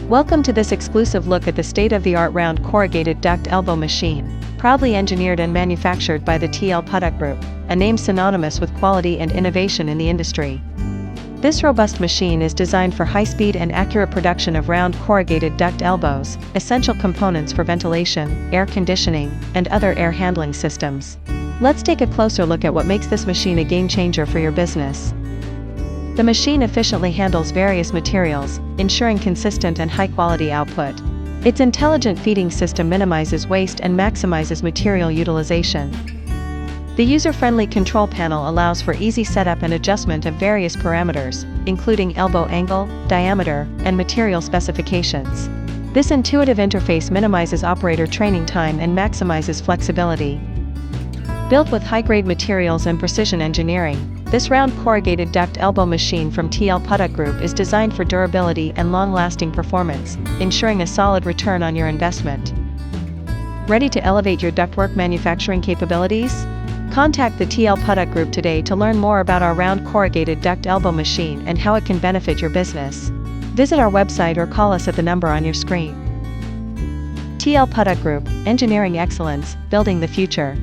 Welcome to this exclusive look at the state-of-the-art round corrugated duct elbow machine, proudly engineered and manufactured by the TL Pathak Group, a name synonymous with quality and innovation in the industry. This robust machine is designed for high-speed and accurate production of round corrugated duct elbows, essential components for ventilation, air conditioning, and other air handling systems. Let's take a closer look at what makes this machine a game-changer for your business. The machine efficiently handles various materials, ensuring consistent and high-quality output. Its intelligent feeding system minimizes waste and maximizes material utilization. The user-friendly control panel allows for easy setup and adjustment of various parameters, including elbow angle, diameter, and material specifications. This intuitive interface minimizes operator training time and maximizes flexibility. Built with high-grade materials and precision engineering, this round corrugated duct elbow machine from TL Pathak Group is designed for durability and long-lasting performance, ensuring a solid return on your investment. Ready to elevate your ductwork manufacturing capabilities? Contact the TL Pathak Group today to learn more about our round corrugated duct elbow machine and how it can benefit your business. Visit our website or call us at the number on your screen. TL Pathak Group, engineering excellence, building the future.